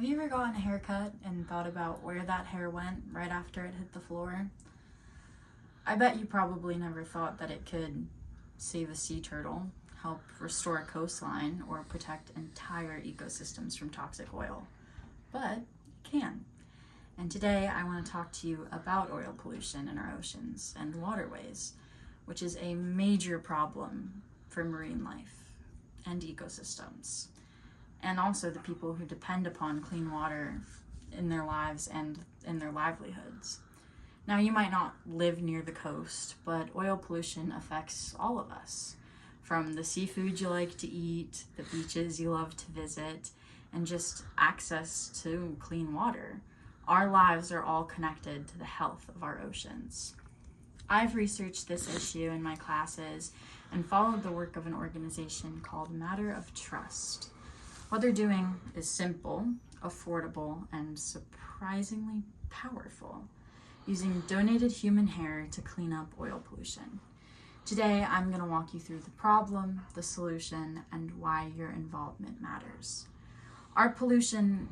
Have you ever gotten a haircut and thought about where that hair went right after it hit the floor? I bet you probably never thought that it could save a sea turtle, help restore a coastline, or protect entire ecosystems from toxic oil. But it can. And today I want to talk to you about oil pollution in our oceans and waterways, which is a major problem for marine life and ecosystems, and also the people who depend upon clean water in their lives and in their livelihoods. Now, you might not live near the coast, but oil pollution affects all of us. From the seafood you like to eat, the beaches you love to visit, and just access to clean water. Our lives are all connected to the health of our oceans. I've researched this issue in my classes and followed the work of an organization called Matter of Trust. What they're doing is simple, affordable, and surprisingly powerful, using donated human hair to clean up oil pollution. Today, I'm going to walk you through the problem, the solution, and why your involvement matters. Our pollution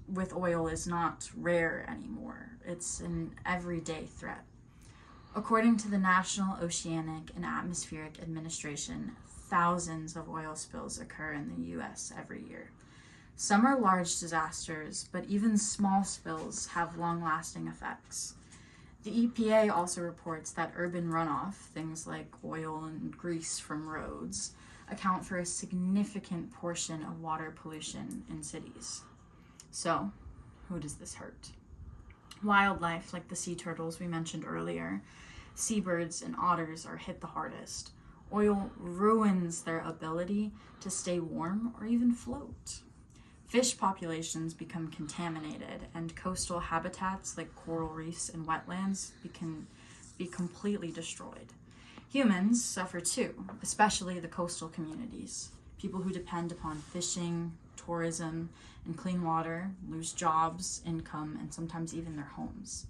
with oil is not rare anymore. It's an everyday threat. According to the National Oceanic and Atmospheric Administration, thousands of oil spills occur in the U.S. every year. Some are large disasters, but even small spills have long-lasting effects. The EPA also reports that urban runoff, things like oil and grease from roads, account for a significant portion of water pollution in cities. So, who does this hurt? Wildlife, like the sea turtles we mentioned earlier, seabirds and otters are hit the hardest. Oil ruins their ability to stay warm or even float. Fish populations become contaminated, and coastal habitats like coral reefs and wetlands can be completely destroyed. Humans suffer too, especially the coastal communities. People who depend upon fishing, tourism, and clean water lose jobs, income, and sometimes even their homes.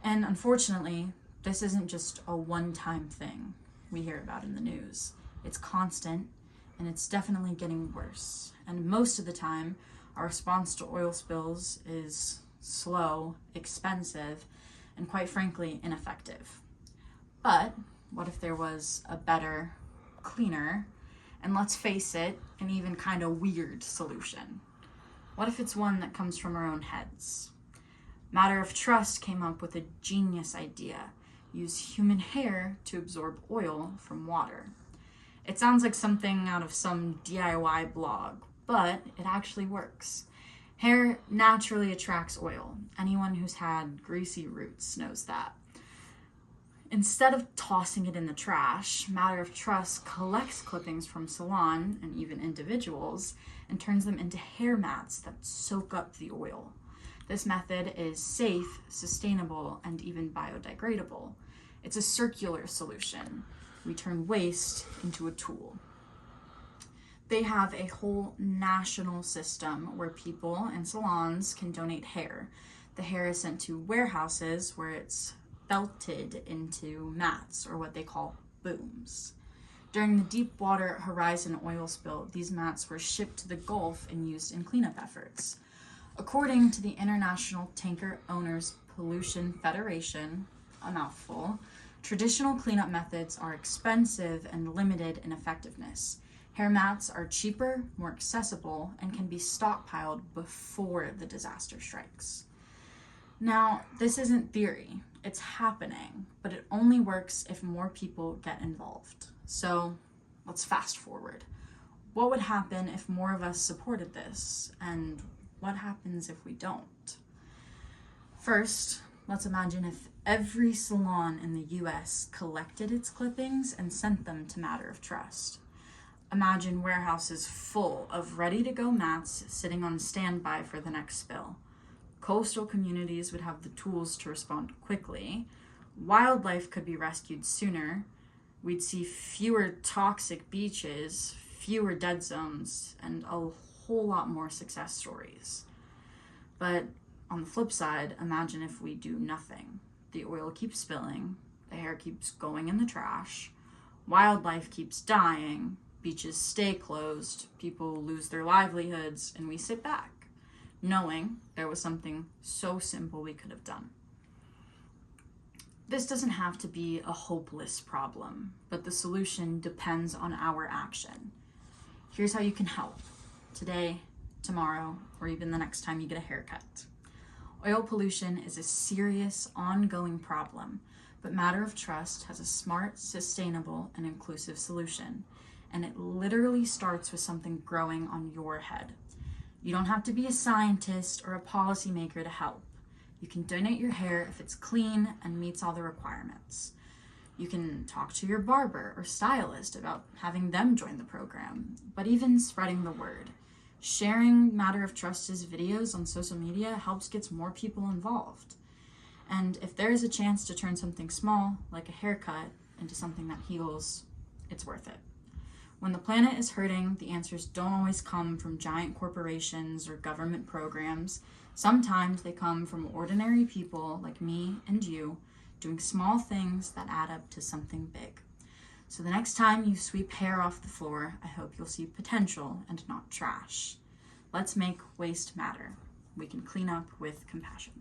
And unfortunately, this isn't just a one-time thing we hear about in the news. It's constant, and it's definitely getting worse. And most of the time, our response to oil spills is slow, expensive, and quite frankly, ineffective. But what if there was a better, cleaner, and let's face it, an even kind of weird solution? What if it's one that comes from our own heads? Matter of Trust came up with a genius idea: use human hair to absorb oil from water. It sounds like something out of some DIY blog, but it actually works. Hair naturally attracts oil. Anyone who's had greasy roots knows that. Instead of tossing it in the trash, Matter of Trust collects clippings from salon and even individuals and turns them into hair mats that soak up the oil. This method is safe, sustainable, and even biodegradable. It's a circular solution. We turn waste into a tool. They have a whole national system where people and salons can donate hair. The hair is sent to warehouses where it's belted into mats, or what they call booms. During the Deepwater Horizon oil spill, these mats were shipped to the Gulf and used in cleanup efforts. According to the International Tanker Owners Pollution Federation, a mouthful, traditional cleanup methods are expensive and limited in effectiveness. Hair mats are cheaper, more accessible, and can be stockpiled before the disaster strikes. Now, this isn't theory, it's happening, but it only works if more people get involved. So let's fast forward. What would happen if more of us supported this? And what happens if we don't? First, let's imagine if every salon in the US collected its clippings and sent them to Matter of Trust. Imagine warehouses full of ready-to-go mats sitting on standby for the next spill. Coastal communities would have the tools to respond quickly. Wildlife could be rescued sooner. We'd see fewer toxic beaches, fewer dead zones, and a whole lot more success stories. But on the flip side, imagine if we do nothing. The oil keeps spilling, the hair keeps going in the trash, wildlife keeps dying, beaches stay closed, people lose their livelihoods, and we sit back. knowing there was something so simple we could have done. This doesn't have to be a hopeless problem, but the solution depends on our action. Here's how you can help today, tomorrow, or even the next time you get a haircut. Oil pollution is a serious, ongoing problem, but Matter of Trust has a smart, sustainable, and inclusive solution, and it literally starts with something growing on your head. You don't have to be a scientist or a policymaker to help. You can donate your hair if it's clean and meets all the requirements. You can talk to your barber or stylist about having them join the program, but even spreading the word. Sharing Matter of Trust's videos on social media helps get more people involved. And if there is a chance to turn something small, like a haircut, into something that heals, it's worth it. When the planet is hurting, the answers don't always come from giant corporations or government programs. Sometimes they come from ordinary people like me and you, doing small things that add up to something big. So the next time you sweep hair off the floor, I hope you'll see potential and not trash. Let's make waste matter. We can clean up with compassion.